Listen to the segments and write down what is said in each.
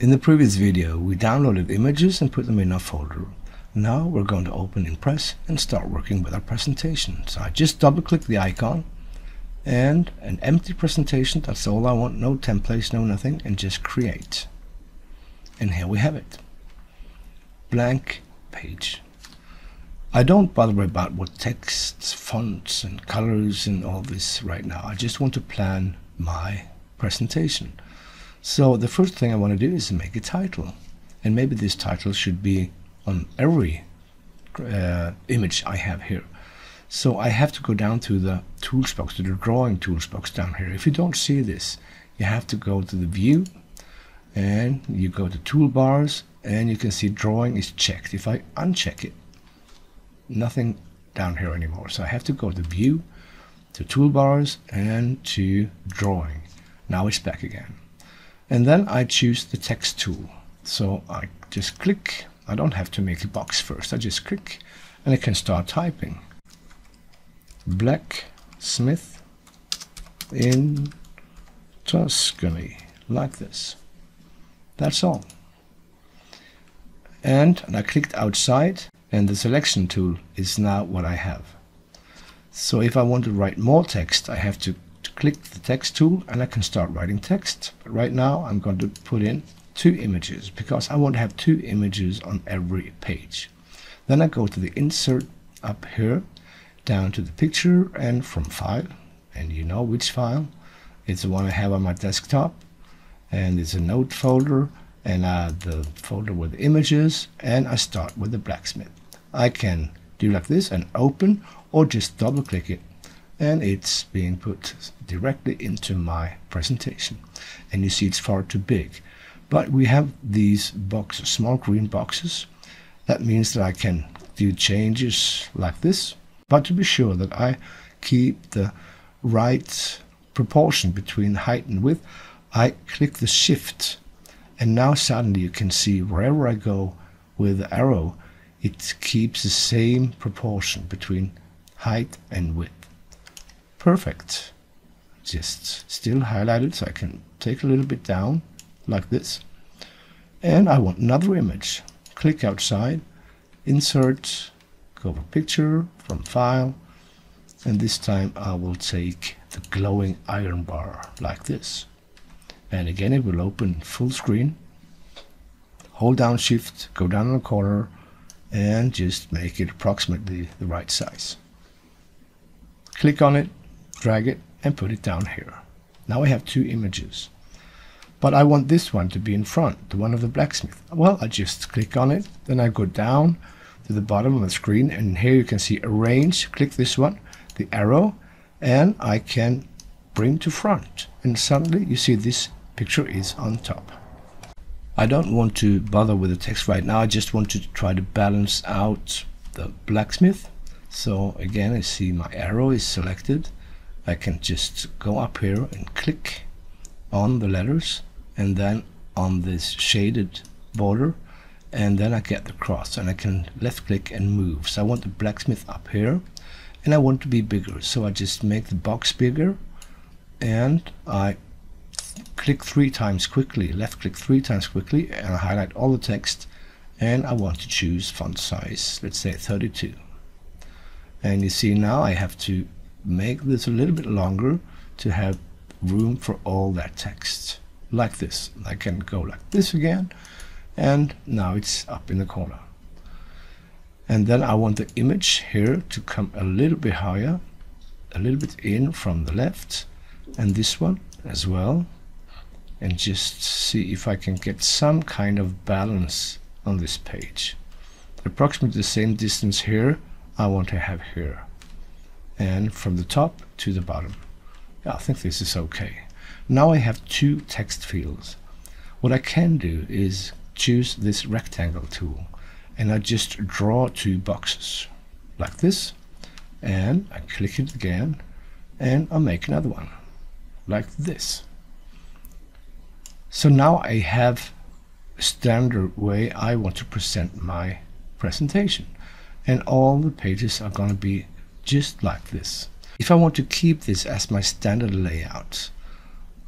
In the previous video, we downloaded images and put them in our folder. Now we're going to open Impress and start working with our presentation. So I just double click the icon and an empty presentation, that's all I want, no templates, no nothing, and just create. And here we have it. Blank page. I don't bother about what texts, fonts and colors and all this right now. I just want to plan my presentation. So the first thing I want to do is make a title, and maybe this title should be on every image I have here. So I have to go down to the tools box, to the drawing tools box down here. If you don't see this, you have to go to the view and you go to toolbars, and you can see drawing is checked. If I uncheck it, nothing down here anymore. So I have to go to view, to toolbars, and to drawing. Now it's back again. And then I choose the text tool. So I just click. I don't have to make a box first. I just click and I can start typing. Blacksmith in Tuscany, like this. That's all. And I clicked outside, and the selection tool is now what I have. So if I want to write more text, I have to click the text tool and I can start writing text. But right now I'm going to put in 2 images because I want to have 2 images on every page. Then I go to the insert up here, down to the picture, and from file, and you know which file. It's the one I have on my desktop, and it's a note folder, and the folder with the images, and I start with the blacksmith. I can do like this and open, or just double click it, and it's being put directly into my presentation. And you see it's far too big, but we have these boxes, small green boxes. That means that I can do changes like this, but to be sure that I keep the right proportion between height and width, I click the shift, and now suddenly you can see wherever I go with the arrow, it keeps the same proportion between height and width. Perfect. Just still highlighted, so I can take a little bit down like this. And I want another image. Click outside, insert, go for picture, from file, and this time I will take the glowing iron bar like this. And again it will open full screen. Hold down shift, go down in the corner, and just make it approximately the right size. Click on it, drag it, and put it down here. Now I have 2 images, but I want this one to be in front, the one of the blacksmith. Well, I just click on it, then I go down to the bottom of the screen, and here you can see arrange. Click this one, the arrow, and I can bring to front, and suddenly you see this picture is on top. I don't want to bother with the text right now. I just want to try to balance out the blacksmith. So again, I see my arrow is selected. I can just go up here and click on the letters, and then on this shaded border, and then I get the cross, and I can left click and move. So I want the blacksmith up here, and I want to be bigger. So I just make the box bigger, and I click 3 times quickly, left click 3 times quickly, and I highlight all the text, and I want to choose font size, let's say 32. And you see now I have to make this a little bit longer to have room for all that text, like this. I can go like this again, and now it's up in the corner. And then I want the image here to come a little bit higher, a little bit in from the left, and this one as well, and just see if I can get some kind of balance on this page. Approximately the same distance here I want to have here, and from the top to the bottom. Yeah, I think this is okay. Now I have 2 text fields. What I can do is choose this rectangle tool, and I just draw 2 boxes like this, and I click it again, and I make another one like this. So now I have a standard way I want to present my presentation, and all the pages are going to be just like this. If I want to keep this as my standard layout,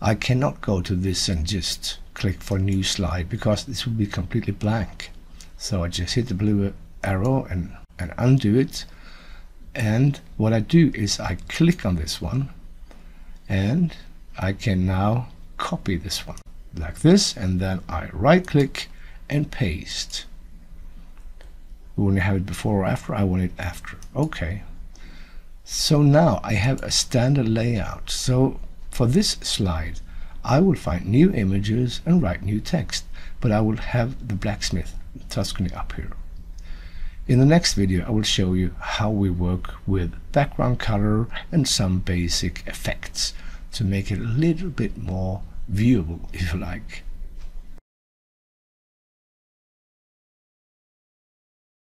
I cannot go to this and just click for new slide because this will be completely blank. So I just hit the blue arrow and undo it, and what I do is I click on this one and I can now copy this one like this, and then I right click and paste. We want to have it before or after? I want it after. Okay. So now I have a standard layout. So for this slide I will find new images and write new text, but I will have the blacksmith Tuscany up here. In the next video I will show you how we work with background color and some basic effects to make it a little bit more viewable, if you like.